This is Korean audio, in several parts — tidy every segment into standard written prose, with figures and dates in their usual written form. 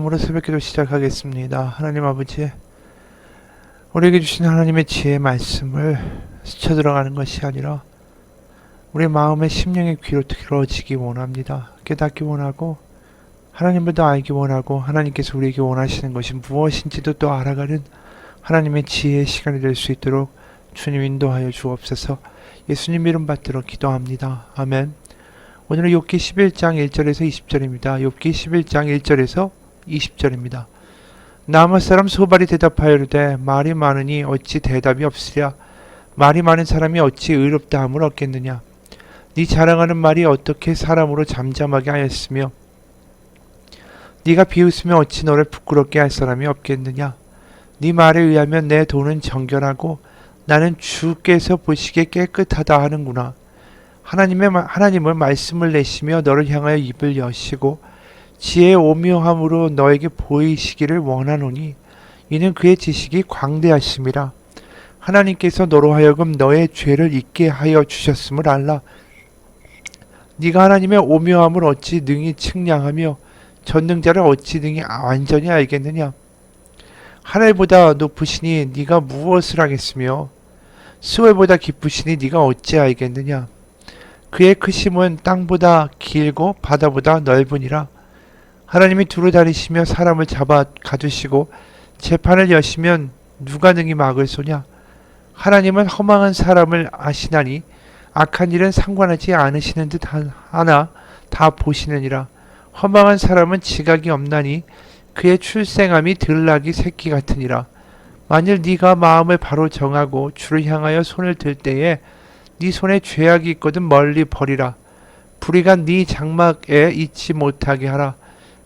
마음으로 새벽기도 시작하겠습니다. 하나님 아버지, 우리에게 주신 하나님의 지혜의 말씀을 스쳐 들어가는 것이 아니라 우리 마음의 심령의 귀로 들어지기 원합니다. 깨닫기 원하고 하나님을 더 알기 원하고 하나님께서 우리에게 원하시는 것이 무엇인지도 또 알아가는 하나님의 지혜의 시간이 될 수 있도록 주님 인도하여 주옵소서. 예수님 이름 받들어 기도합니다. 아멘. 오늘은 욥기 11장 1절에서 20절입니다. 욥기 11장 1절에서 20절입니다. 나무 사람 소발이 대답하여 이르되 말이 많으니 어찌 대답이 없으랴. 말이 많은 사람이 어찌 의롭다함을 얻겠느냐. 네 자랑하는 말이 어떻게 사람으로 잠잠하게 하였으며 네가 비웃으면 어찌 너를 부끄럽게 할 사람이 없겠느냐. 네 말에 의하면 내 돈은 정결하고 나는 주께서 보시기에 깨끗하다 하는구나. 하나님을 말씀을 내시며 너를 향하여 입을 여시고 지혜의 오묘함으로 너에게 보이시기를 원하노니 이는 그의 지식이 광대하심이라. 하나님께서 너로 하여금 너의 죄를 잊게 하여 주셨음을 알라. 네가 하나님의 오묘함을 어찌 능히 측량하며 전능자를 어찌 능히 완전히 알겠느냐. 하늘보다 높으시니 네가 무엇을 하겠으며 수월보다 깊으시니 네가 어찌 알겠느냐. 그의 크심은 땅보다 길고 바다보다 넓으니라. 하나님이 두루 다니시며 사람을 잡아 가두시고 재판을 여시면 누가 능히 막을 소냐. 하나님은 허망한 사람을 아시나니 악한 일은 상관하지 않으시는 듯 하나 다 보시느니라. 허망한 사람은 지각이 없나니 그의 출생함이 들나귀 새끼 같으니라. 만일 네가 마음을 바로 정하고 주를 향하여 손을 들 때에 네 손에 죄악이 있거든 멀리 버리라. 불의가 네 장막에 있지 못하게 하라.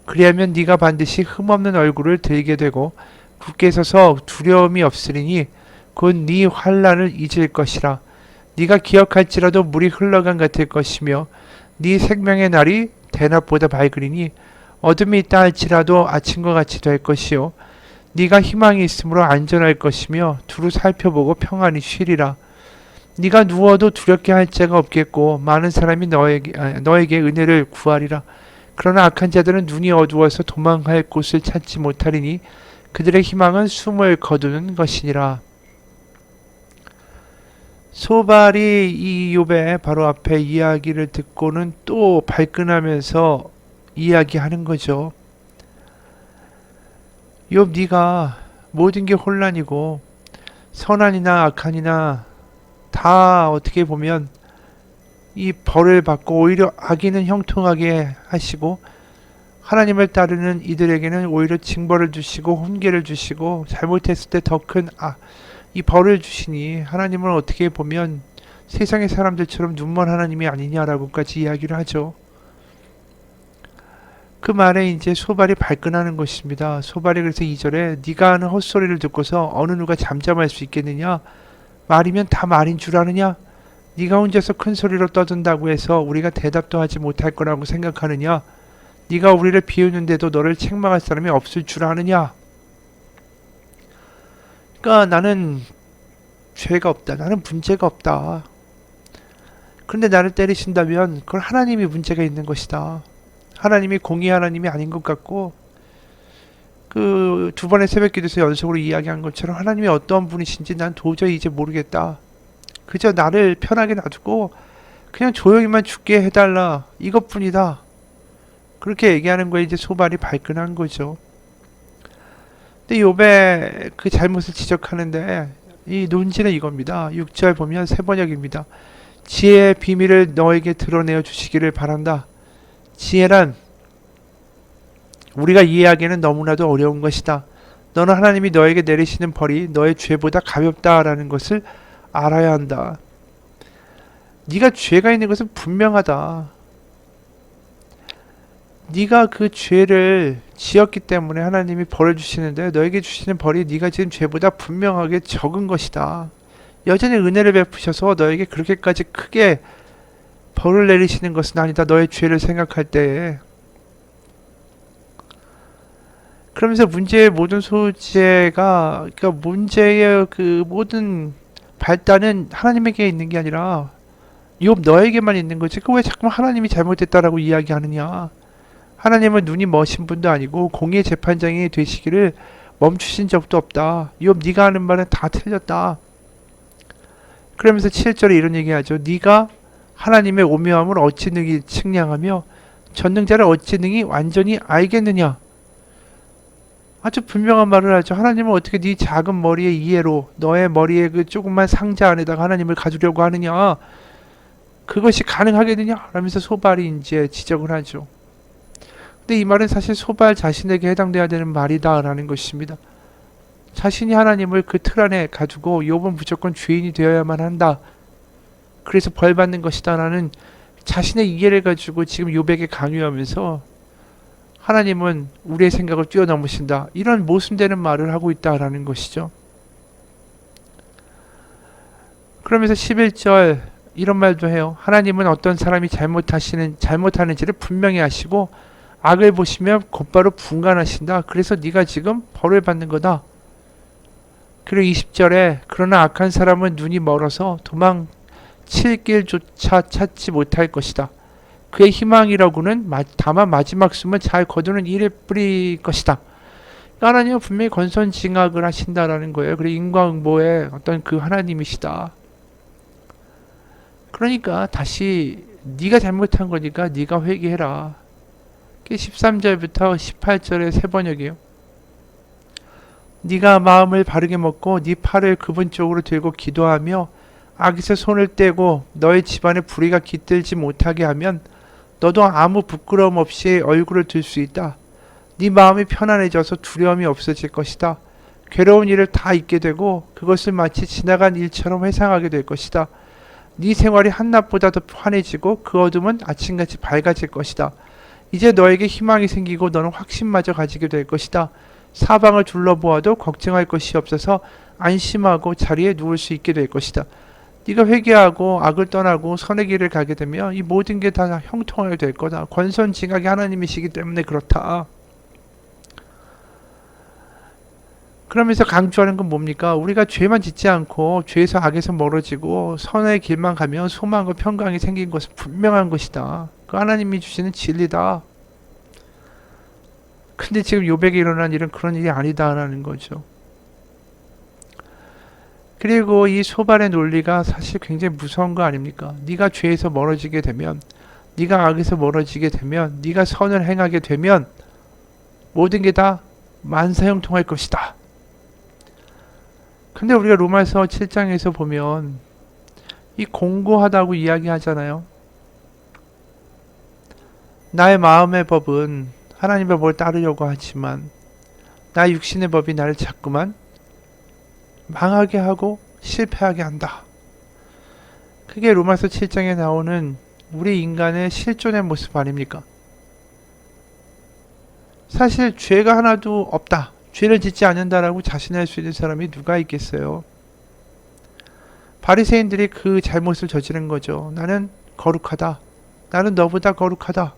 그리하면 네가 반드시 흠없는 얼굴을 들게 되고 굳게 서서 두려움이 없으리니 곧 네 환난을 잊을 것이라. 네가 기억할지라도 물이 흘러간 같을 것이며 네 생명의 날이 대낮보다 밝으리니 어둠이 있다 할지라도 아침과 같이 될 것이요 네가 희망이 있으므로 안전할 것이며 두루 살펴보고 평안히 쉬리라. 네가 누워도 두렵게 할 자가 없겠고 많은 사람이 너에게 은혜를 구하리라. 그러나 악한 자들은 눈이 어두워서 도망갈 곳을 찾지 못하리니 그들의 희망은 숨을 거두는 것이니라. 소발이 이 욥의 바로 앞에 이야기를 듣고는 또 발끈하면서 이야기하는 거죠. 욥, 네가 모든 게 혼란이고 선한이나 악한이나 다 어떻게 보면 이 벌을 받고 오히려 악인은 형통하게 하시고 하나님을 따르는 이들에게는 오히려 징벌을 주시고 훈계를 주시고 잘못했을 때 더 큰 이 벌을 주시니 하나님은 어떻게 보면 세상의 사람들처럼 눈먼 하나님이 아니냐라고까지 이야기를 하죠. 그 말에 이제 소발이 발끈하는 것입니다. 소발이 그래서 2절에 네가 하는 헛소리를 듣고서 어느 누가 잠잠할 수 있겠느냐. 말이면 다 말인 줄 아느냐? 네가 혼자서 큰 소리로 떠든다고 해서 우리가 대답도 하지 못할 거라고 생각하느냐? 네가 우리를 비웃는데도 너를 책망할 사람이 없을 줄 아느냐? 그러니까 나는 죄가 없다. 나는 문제가 없다. 그런데 나를 때리신다면 그건 하나님이 문제가 있는 것이다. 하나님이 공의 하나님이 아닌 것 같고 그 두 번의 새벽기도에서 연속으로 이야기한 것처럼 하나님이 어떠한 분이신지 난 도저히 이제 모르겠다. 그저 나를 편하게 놔두고 그냥 조용히만 죽게 해달라. 이것뿐이다. 그렇게 얘기하는 거에 이제 소발이 발끈한 거죠. 근데 욥의 그 잘못을 지적하는데 이 논지는 이겁니다. 6절 보면 세 번역입니다. 지혜의 비밀을 너에게 드러내어 주시기를 바란다. 지혜란 우리가 이해하기에는 너무나도 어려운 것이다. 너는 하나님이 너에게 내리시는 벌이 너의 죄보다 가볍다라는 것을 알아야 한다. 네가 죄가 있는 것은 분명하다. 네가 그 죄를 지었기 때문에 하나님이 벌을 주시는데 너에게 주시는 벌이 네가 지은 죄보다 분명하게 적은 것이다. 여전히 은혜를 베푸셔서 너에게 그렇게까지 크게 벌을 내리시는 것은 아니다. 너의 죄를 생각할 때에. 그러면서 문제의 모든 소재가 그러니까 문제의 그 모든 발단은 하나님에게 있는 게 아니라 욥 너에게만 있는 거지. 그 왜 자꾸 하나님이 잘못했다라고 이야기하느냐. 하나님은 눈이 머신 분도 아니고 공의의 재판장이 되시기를 멈추신 적도 없다. 욥 네가 하는 말은 다 틀렸다. 그러면서 7절에 이런 얘기하죠. 네가 하나님의 오묘함을 어찌 능히 측량하며 전능자를 어찌 능히 완전히 알겠느냐. 아주 분명한 말을 하죠. 하나님은 어떻게 네 작은 머리의 이해로 너의 머리의 그 조그만 상자 안에다가 하나님을 가두려고 하느냐. 그것이 가능하겠느냐 라면서 소발이 이제 지적을 하죠. 근데 이 말은 사실 소발 자신에게 해당돼야 되는 말이다 라는 것입니다. 자신이 하나님을 그 틀 안에 가두고 욥은 무조건 죄인이 되어야만 한다. 그래서 벌 받는 것이다 라는 자신의 이해를 가지고 지금 욥에게 강요하면서 하나님은 우리의 생각을 뛰어넘으신다. 이런 모순되는 말을 하고 있다라는 것이죠. 그러면서 11절 이런 말도 해요. 하나님은 어떤 사람이 잘못하는지를 분명히 아시고 악을 보시면 곧바로 분간하신다. 그래서 네가 지금 벌을 받는 거다. 그리고 20절에 그러나 악한 사람은 눈이 멀어서 도망칠 길조차 찾지 못할 것이다. 그의 희망이라고는 다만 마지막 숨을 잘 거두는 일일 뿐일 것이다. 하나님은 분명히 권선징악을 하신다라는 거예요. 그리고 인과응보의 어떤 그 하나님이시다. 그러니까 다시 네가 잘못한 거니까 네가 회개해라. 13절부터 18절의 세 번역이에요. 네가 마음을 바르게 먹고 네 팔을 그분 쪽으로 들고 기도하며 악에서 손을 떼고 너의 집안에 불의가 깃들지 못하게 하면 너도 아무 부끄러움 없이 얼굴을 들 수 있다. 네 마음이 편안해져서 두려움이 없어질 것이다. 괴로운 일을 다 잊게 되고 그것을 마치 지나간 일처럼 회상하게 될 것이다. 네 생활이 한낮보다 더 환해지고 그 어둠은 아침같이 밝아질 것이다. 이제 너에게 희망이 생기고 너는 확신마저 가지게 될 것이다. 사방을 둘러보아도 걱정할 것이 없어서 안심하고 자리에 누울 수 있게 될 것이다. 네가 회개하고 악을 떠나고 선의 길을 가게 되면 이 모든 게 다 형통하게 될 거다. 권선징악이 하나님이시기 때문에 그렇다. 그러면서 강조하는 건 뭡니까? 우리가 죄만 짓지 않고 죄에서 악에서 멀어지고 선의 길만 가면 소망과 평강이 생긴 것은 분명한 것이다. 그 하나님이 주시는 진리다. 근데 지금 욥에게 일어난 일은 그런 일이 아니다라는 거죠. 그리고 이 소발의 논리가 사실 굉장히 무서운 거 아닙니까? 네가 죄에서 멀어지게 되면, 네가 악에서 멀어지게 되면, 네가 선을 행하게 되면 모든 게 다 만사형통할 것이다. 근데 우리가 로마서 7장에서 보면 이 공고하다고 이야기하잖아요. 나의 마음의 법은 하나님의 법을 따르려고 하지만 나의 육신의 법이 나를 자꾸만 망하게 하고 실패하게 한다. 그게 로마서 7장에 나오는 우리 인간의 실존의 모습 아닙니까? 사실 죄가 하나도 없다. 죄를 짓지 않는다라고 자신할 수 있는 사람이 누가 있겠어요? 바리새인들이 그 잘못을 저지른 거죠. 나는 거룩하다. 나는 너보다 거룩하다.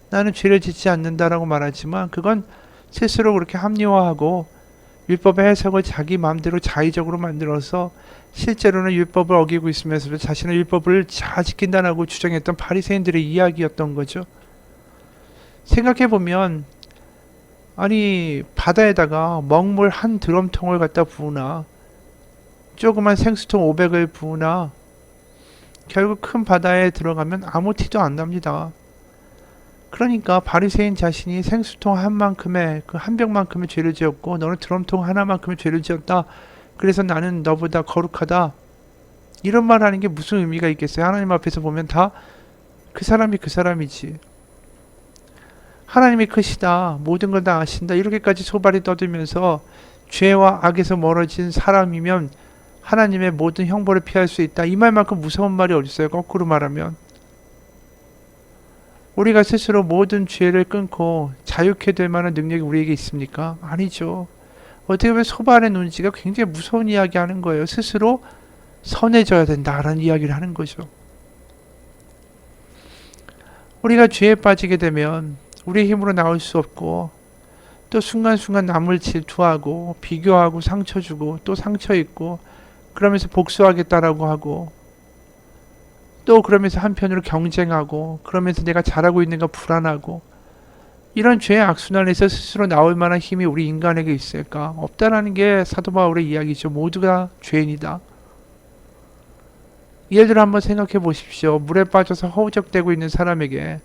나는 죄를 짓지 않는다라고 말하지만 그건 스스로 그렇게 합리화하고 율법의 해석을 자기 마음대로 자의적으로 만들어서 실제로는 율법을 어기고 있으면서도 자신의 율법을 잘 지킨다라고 주장했던 바리새인들의 이야기였던 거죠. 생각해보면 아니 바다에다가 먹물 한 드럼통을 갖다 부으나 조그만 생수통 500을 부으나 결국 큰 바다에 들어가면 아무 티도 안 납니다. 그러니까 바리새인 자신이 생수통 한 만큼의 그 한 병만큼의 죄를 지었고 너는 드럼통 하나만큼의 죄를 지었다. 그래서 나는 너보다 거룩하다. 이런 말 하는 게 무슨 의미가 있겠어요? 하나님 앞에서 보면 다 그 사람이 그 사람이지. 하나님이 크시다. 모든 걸 다 아신다. 이렇게까지 소발이 떠들면서 죄와 악에서 멀어진 사람이면 하나님의 모든 형벌을 피할 수 있다. 이 말만큼 무서운 말이 어디 있어요? 거꾸로 말하면. 우리가 스스로 모든 죄를 끊고 자유케 될 만한 능력이 우리에게 있습니까? 아니죠. 어떻게 보면 소발의 논지가 굉장히 무서운 이야기 하는 거예요. 스스로 선해져야 된다라는 이야기를 하는 거죠. 우리가 죄에 빠지게 되면 우리의 힘으로 나올 수 없고 또 순간순간 남을 질투하고 비교하고 상처 주고 또 상처 입고 그러면서 복수하겠다라고 하고 또 그러면서 한편으로 경쟁하고 그러면서 내가 잘하고 있는가 불안하고 이런 죄의 악순환에서 스스로 나올 만한 힘이 우리 인간에게 있을까? 없다라는 게 사도 바울의 이야기죠. 모두가 죄인이다. 예를 들어 한번 생각해 보십시오. 물에 빠져서 허우적대고 있는 사람에게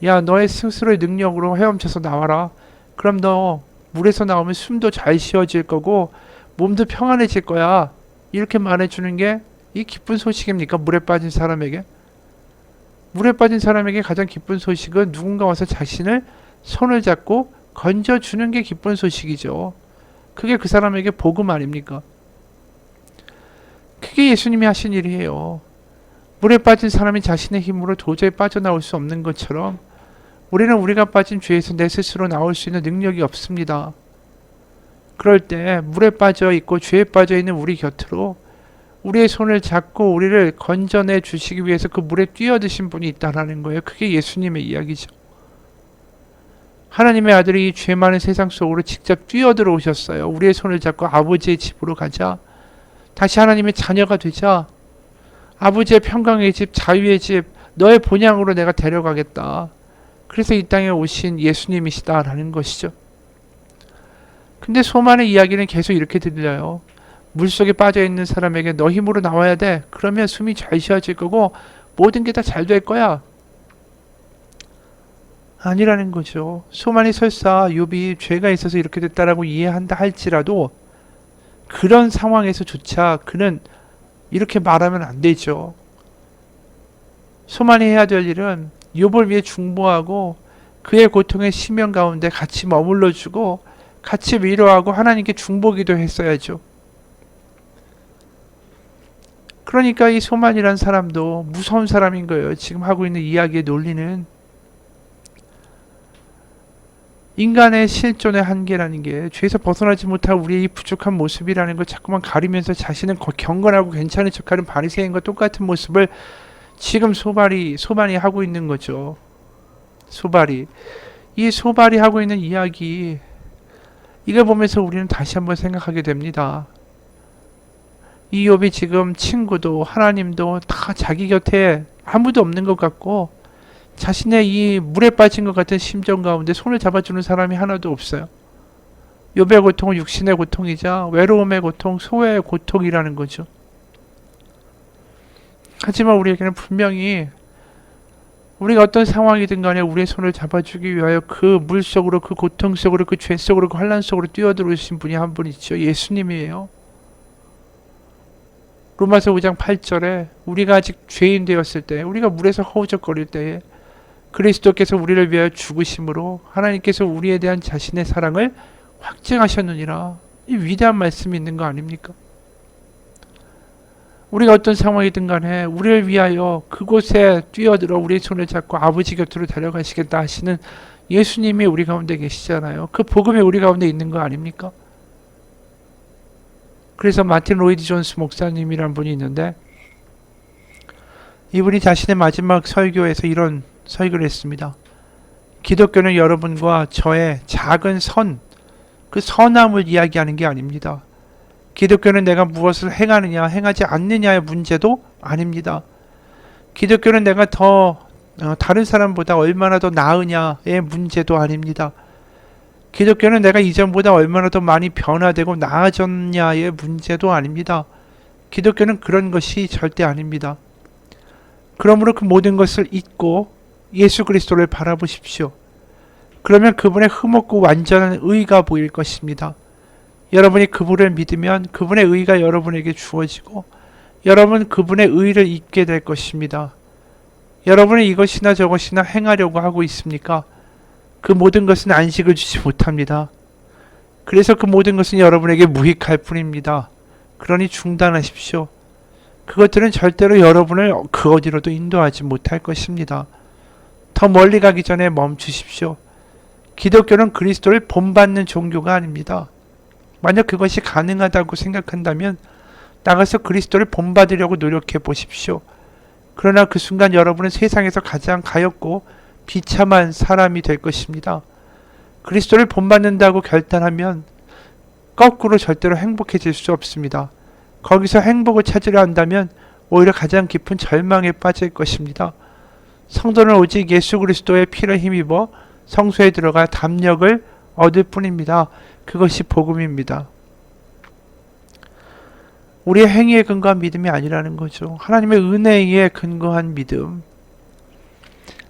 야, 너의 스스로의 능력으로 헤엄쳐서 나와라. 그럼 너 물에서 나오면 숨도 잘 쉬어질 거고 몸도 평안해질 거야. 이렇게 말해주는 게 이 기쁜 소식입니까? 물에 빠진 사람에게? 물에 빠진 사람에게 가장 기쁜 소식은 누군가 와서 자신을 손을 잡고 건져주는 게 기쁜 소식이죠. 그게 그 사람에게 복음 아닙니까? 그게 예수님이 하신 일이에요. 물에 빠진 사람이 자신의 힘으로 도저히 빠져나올 수 없는 것처럼 우리는 우리가 빠진 죄에서 내 스스로 나올 수 있는 능력이 없습니다. 그럴 때 물에 빠져 있고 죄에 빠져 있는 우리 곁으로 우리의 손을 잡고 우리를 건져내 주시기 위해서 그 물에 뛰어드신 분이 있다라는 거예요. 그게 예수님의 이야기죠. 하나님의 아들이 이 죄 많은 세상 속으로 직접 뛰어들어 오셨어요. 우리의 손을 잡고 아버지의 집으로 가자. 다시 하나님의 자녀가 되자. 아버지의 평강의 집, 자유의 집, 너의 본향으로 내가 데려가겠다. 그래서 이 땅에 오신 예수님이시다라는 것이죠. 근데 소만의 이야기는 계속 이렇게 들려요. 물속에 빠져있는 사람에게 너 힘으로 나와야 돼. 그러면 숨이 잘 쉬어질 거고 모든 게 다 잘 될 거야. 아니라는 거죠. 소만이 설사 욥이 죄가 있어서 이렇게 됐다라고 이해한다 할지라도 그런 상황에서조차 그는 이렇게 말하면 안 되죠. 소만이 해야 될 일은 욥을 위해 중보하고 그의 고통의 심연 가운데 같이 머물러주고 같이 위로하고 하나님께 중보기도 했어야죠. 그러니까 이 소만이란 사람도 무서운 사람인 거예요. 지금 하고 있는 이야기의 논리는 인간의 실존의 한계라는 게 죄에서 벗어나지 못한 우리의 이 부족한 모습이라는 걸 자꾸만 가리면서 자신은 경건하고 괜찮은 척하는 바리새인과 똑같은 모습을 지금 소발이 하고 있는 거죠. 이 소발이 하고 있는 이야기, 이걸 보면서 우리는 다시 한번 생각하게 됩니다. 이 욥이 지금 친구도 하나님도 다 자기 곁에 아무도 없는 것 같고 자신의 이 물에 빠진 것 같은 심정 가운데 손을 잡아주는 사람이 하나도 없어요. 욥의 고통은 육신의 고통이자 외로움의 고통, 소외의 고통이라는 거죠. 하지만 우리에게는 분명히 우리가 어떤 상황이든 간에 우리의 손을 잡아주기 위하여 그 물 속으로, 그 고통 속으로, 그 죄 속으로, 그 환란 속으로 뛰어들어오신 분이 한 분 있죠. 예수님이에요. 로마서 5장 8절에 우리가 아직 죄인 되었을 때, 우리가 물에서 허우적거릴 때에 그리스도께서 우리를 위하여 죽으심으로 하나님께서 우리에 대한 자신의 사랑을 확증하셨느니라. 이 위대한 말씀이 있는 거 아닙니까? 우리가 어떤 상황이든 간에 우리를 위하여 그곳에 뛰어들어 우리의 손을 잡고 아버지 곁으로 데려가시겠다 하시는 예수님이 우리 가운데 계시잖아요. 그 복음이 우리 가운데 있는 거 아닙니까? 그래서 마틴 로이드 존스 목사님이란 분이 있는데 이분이 자신의 마지막 설교에서 이런 설교를 했습니다. 기독교는 여러분과 저의 작은 그 선함을 이야기하는 게 아닙니다. 기독교는 내가 무엇을 행하느냐, 행하지 않느냐의 문제도 아닙니다. 기독교는 내가 다른 사람보다 얼마나 더 나으냐의 문제도 아닙니다. 기독교는 내가 이전보다 얼마나 더 많이 변화되고 나아졌냐의 문제도 아닙니다. 기독교는 그런 것이 절대 아닙니다. 그러므로 그 모든 것을 잊고 예수 그리스도를 바라보십시오. 그러면 그분의 흠없고 완전한 의가 보일 것입니다. 여러분이 그분을 믿으면 그분의 의가 여러분에게 주어지고 여러분 그분의 의를 입게 될 것입니다. 여러분은 이것이나 저것이나 행하려고 하고 있습니까? 그 모든 것은 안식을 주지 못합니다. 그래서 그 모든 것은 여러분에게 무익할 뿐입니다. 그러니 중단하십시오. 그것들은 절대로 여러분을 그 어디로도 인도하지 못할 것입니다. 더 멀리 가기 전에 멈추십시오. 기독교는 그리스도를 본받는 종교가 아닙니다. 만약 그것이 가능하다고 생각한다면 나가서 그리스도를 본받으려고 노력해 보십시오. 그러나 그 순간 여러분은 세상에서 가장 가엾고 비참한 사람이 될 것입니다. 그리스도를 본받는다고 결단하면 거꾸로 절대로 행복해질 수 없습니다. 거기서 행복을 찾으려 한다면 오히려 가장 깊은 절망에 빠질 것입니다. 성도는 오직 예수 그리스도의 피를 힘입어 성소에 들어가 담력을 얻을 뿐입니다. 그것이 복음입니다. 우리의 행위에 근거한 믿음이 아니라는 거죠. 하나님의 은혜에 근거한 믿음.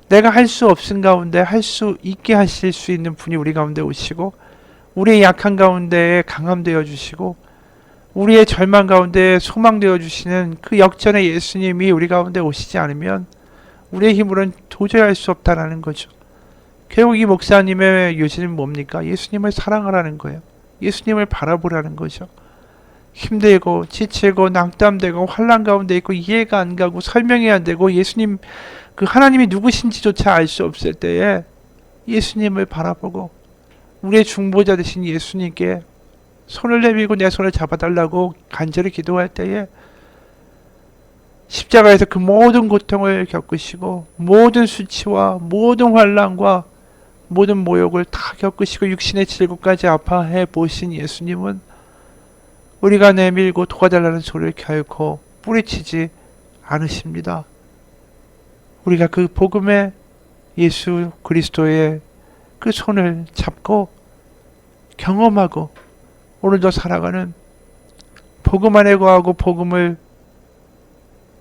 내가 할 수 없은 가운데 할 수 있게 하실 수 있는 분이 우리 가운데 오시고, 우리의 약한 가운데 강함 되어 주시고, 우리의 절망 가운데 소망 되어 주시는 그 역전의 예수님이 우리 가운데 오시지 않으면 우리의 힘으로는 도저히 할 수 없다라는 거죠. 결국 이 목사님의 요지는 뭡니까? 예수님을 사랑하라는 거예요. 예수님을 바라보라는 거죠. 힘들고 지치고 낙담되고 환난 가운데 있고 이해가 안 가고 설명이 안 되고 예수님 그 하나님이 누구신지조차 알 수 없을 때에 예수님을 바라보고 우리의 중보자 되신 예수님께 손을 내밀고 내 손을 잡아달라고 간절히 기도할 때에 십자가에서 그 모든 고통을 겪으시고 모든 수치와 모든 환난과 모든 모욕을 다 겪으시고 육신의 질고까지 아파해 보신 예수님은 우리가 내밀고 도와달라는 소리를 결코 뿌리치지 않으십니다. 우리가 그 복음의 예수 그리스도의 그 손을 잡고 경험하고 오늘도 살아가는 복음 안에 거하고 복음을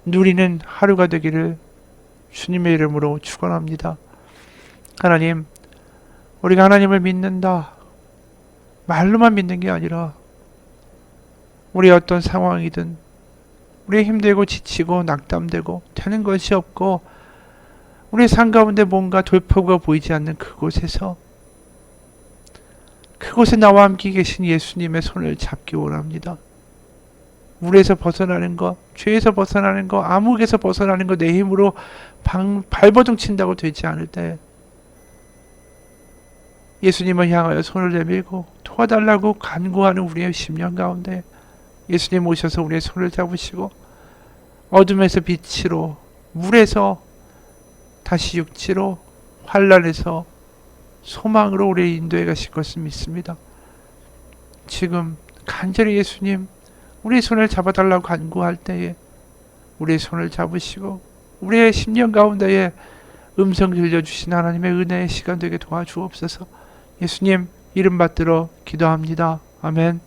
누리는 하루가 되기를 주님의 이름으로 축원합니다. 하나님, 우리가 하나님을 믿는다. 말로만 믿는 게 아니라 우리의 어떤 상황이든 우리 힘들고 지치고 낙담되고 되는 것이 없고 우리의 삶 가운데 뭔가 돌파구가 보이지 않는 그곳에서 그곳에 나와 함께 계신 예수님의 손을 잡기 원합니다. 물에서 벗어나는 것, 죄에서 벗어나는 것, 암흑에서 벗어나는 것 내 힘으로 발버둥 친다고 되지 않을 때 예수님을 향하여 손을 내밀고 도와달라고 간구하는 우리의 심령 가운데 예수님 오셔서 우리의 손을 잡으시고 어둠에서 빛으로 물에서 다시 육지로 환난에서 소망으로 우리를 인도해 가실 것을 믿습니다. 지금 간절히 예수님 우리의 손을 잡아달라고 간구할 때에 우리의 손을 잡으시고 우리의 심령 가운데에 음성 들려주신 하나님의 은혜의 시간 되게 도와주옵소서. 예수님 이름 받들어 기도합니다. 아멘.